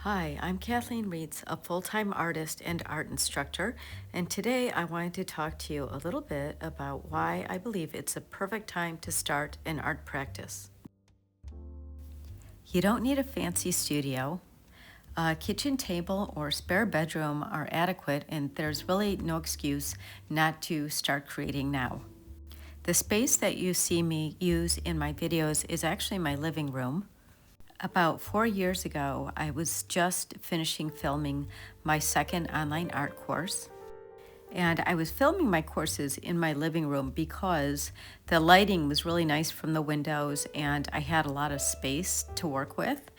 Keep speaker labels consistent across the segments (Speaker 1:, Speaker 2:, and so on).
Speaker 1: Hi, I'm Kathleen Reeds, a full-time artist and art instructor, and today I wanted to talk to you a little bit about why I believe it's a perfect time to start an art practice. You don't need a fancy studio. A kitchen table or spare bedroom are adequate, and there's really no excuse not to start creating now. The space that you see me use in my videos is actually my living room. About 4 years ago, I was just finishing filming my second online art course. And I was filming my courses in my living room because the lighting was really nice from the windows and I had a lot of space to work with.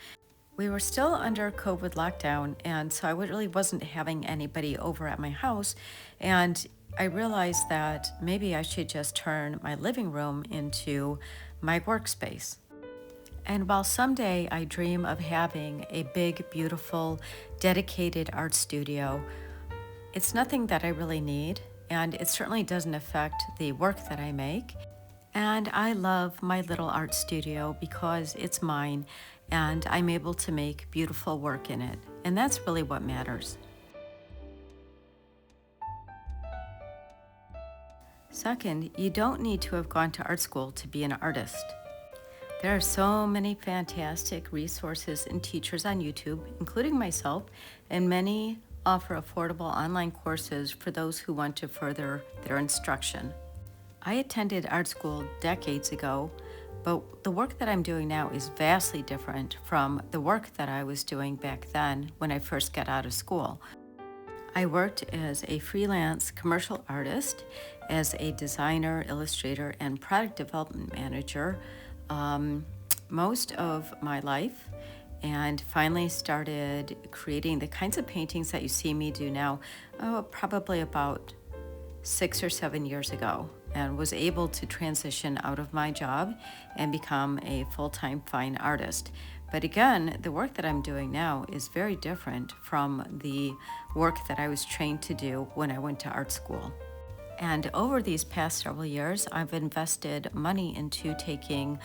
Speaker 1: We were still under COVID lockdown, and so I really wasn't having anybody over at my house. And I realized that maybe I should just turn my living room into my workspace. And while someday I dream of having a big, beautiful, dedicated art studio, it's nothing that I really need, and it certainly doesn't affect the work that I make. And I love my little art studio because it's mine, and I'm able to make beautiful work in it. And that's really what matters. Second, you don't need to have gone to art school to be an artist. There are so many fantastic resources and teachers on YouTube, including myself, and many offer affordable online courses for those who want to further their instruction. I attended art school decades ago, but the work that I'm doing now is vastly different from the work that I was doing back then when I first got out of school. I worked as a freelance commercial artist, as a designer, illustrator, and product development manager most of my life, and finally started creating the kinds of paintings that you see me do now, probably about 6 or 7 years ago, and was able to transition out of my job and become a full-time fine artist. But again, the work that I'm doing now is very different from the work that I was trained to do when I went to art school. And over these past several years, I've invested money into taking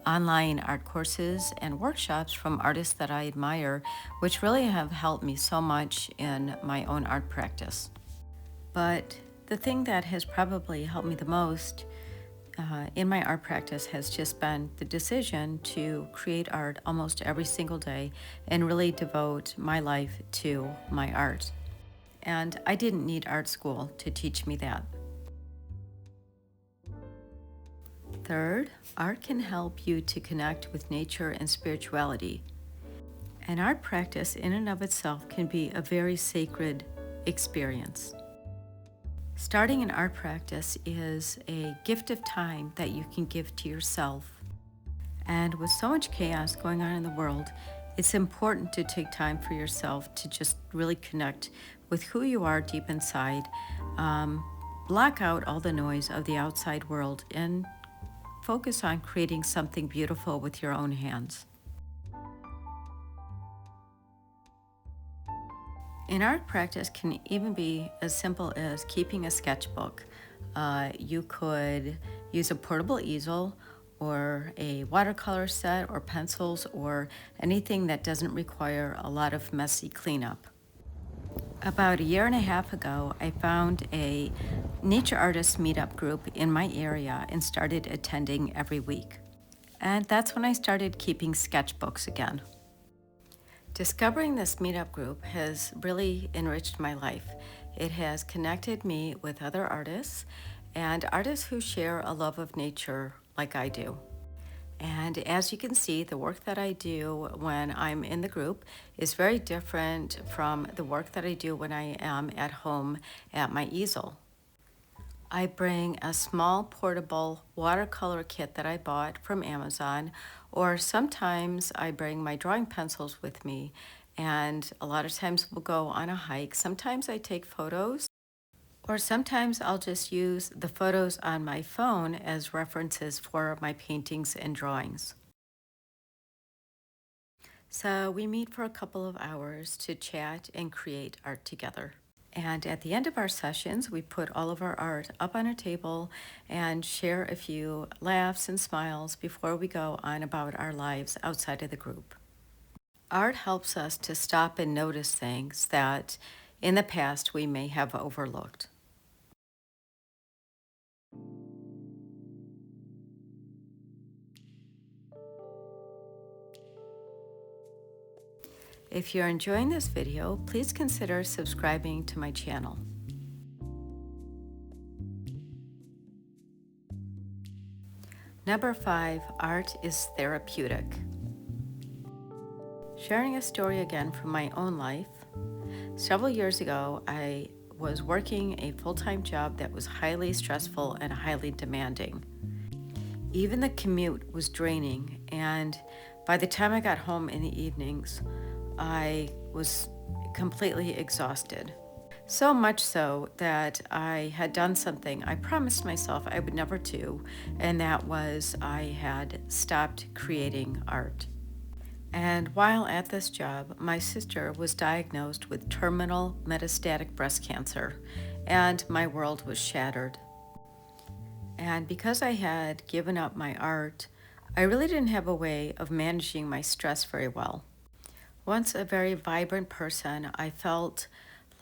Speaker 1: online art courses and workshops from artists that I admire, which really have helped me so much in my own art practice. But the thing that has probably helped me the most in my art practice has just been the decision to create art almost every single day and really devote my life to my art. And I didn't need art school to teach me that. Third, art can help you to connect with nature and spirituality. An art practice in and of itself can be a very sacred experience. Starting an art practice is a gift of time that you can give to yourself. And with so much chaos going on in the world, it's important to take time for yourself to just really connect with who you are deep inside. Block out all the noise of the outside world and focus on creating something beautiful with your own hands. An art practice can even be as simple as keeping a sketchbook. You could use a portable easel or a watercolor set or pencils or anything that doesn't require a lot of messy cleanup. About a year and a half ago, I found a nature artist meetup group in my area and started attending every week. And that's when I started keeping sketchbooks again. Discovering this meetup group has really enriched my life. It has connected me with other artists and artists who share a love of nature like I do. And as you can see, the work that I do when I'm in the group is very different from the work that I do when I am at home at my easel. I bring a small portable watercolor kit that I bought from Amazon, or sometimes I bring my drawing pencils with me, and a lot of times we'll go on a hike. Sometimes I take photos, or sometimes I'll just use the photos on my phone as references for my paintings and drawings. So we meet for a couple of hours to chat and create art together. And at the end of our sessions, we put all of our art up on a table and share a few laughs and smiles before we go on about our lives outside of the group. Art helps us to stop and notice things that in the past we may have overlooked. If you're enjoying this video, please consider subscribing to my channel. Number 5, art is therapeutic. Sharing a story again from my own life. Several years ago, I was working a full-time job that was highly stressful and highly demanding. Even the commute was draining, and by the time I got home in the evenings, I was completely exhausted. So much so that I had done something I promised myself I would never do, and that was I had stopped creating art. And while at this job, my sister was diagnosed with terminal metastatic breast cancer, and my world was shattered. And because I had given up my art, I really didn't have a way of managing my stress very well. Once a very vibrant person, I felt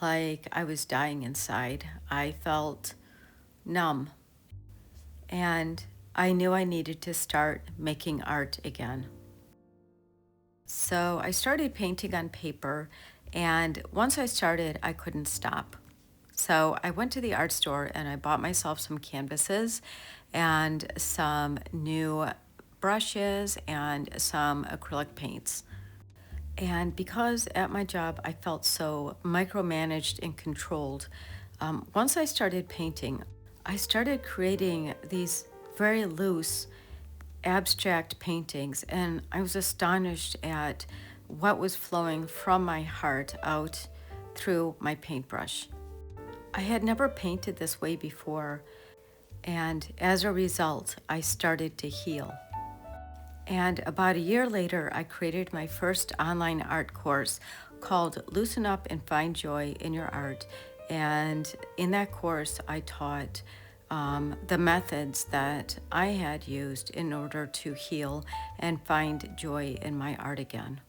Speaker 1: like I was dying inside. I felt numb, and I knew I needed to start making art again. So I started painting on paper, and once I started, I couldn't stop. So I went to the art store and I bought myself some canvases and some new brushes and some acrylic paints. And because at my job I felt so micromanaged and controlled, once I started painting, I started creating these very loose, abstract paintings, and I was astonished at what was flowing from my heart out through my paintbrush. I had never painted this way before, and as a result, I started to heal. And about a year later, I created my first online art course called Loosen Up and Find Joy in Your Art. And in that course, I taught the methods that I had used in order to heal and find joy in my art again.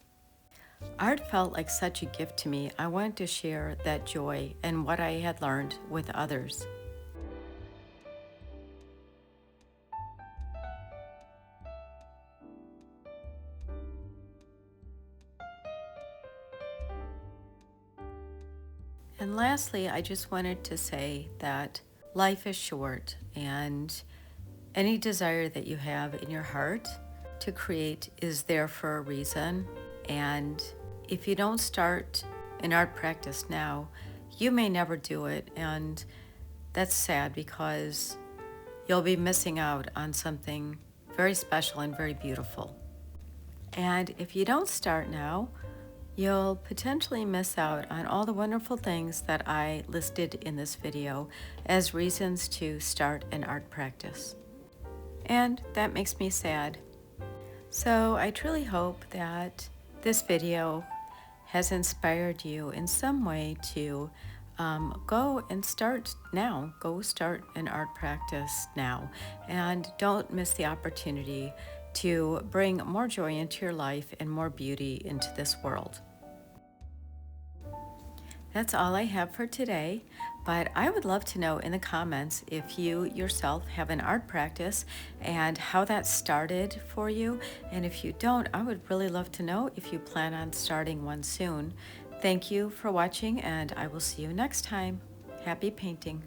Speaker 1: Art felt like such a gift to me. I wanted to share that joy and what I had learned with others. And lastly, I just wanted to say that life is short, and any desire that you have in your heart to create is there for a reason. And if you don't start an art practice now, you may never do it. And that's sad because you'll be missing out on something very special and very beautiful. And if you don't start now, you'll potentially miss out on all the wonderful things that I listed in this video as reasons to start an art practice. And that makes me sad. So I truly hope that this video has inspired you in some way to go and start now. Go start an art practice now. And don't miss the opportunity to bring more joy into your life and more beauty into this world. That's all I have for today, but I would love to know in the comments if you yourself have an art practice and how that started for you. And if you don't, I would really love to know if you plan on starting one soon. Thank you for watching, and I will see you next time. Happy painting.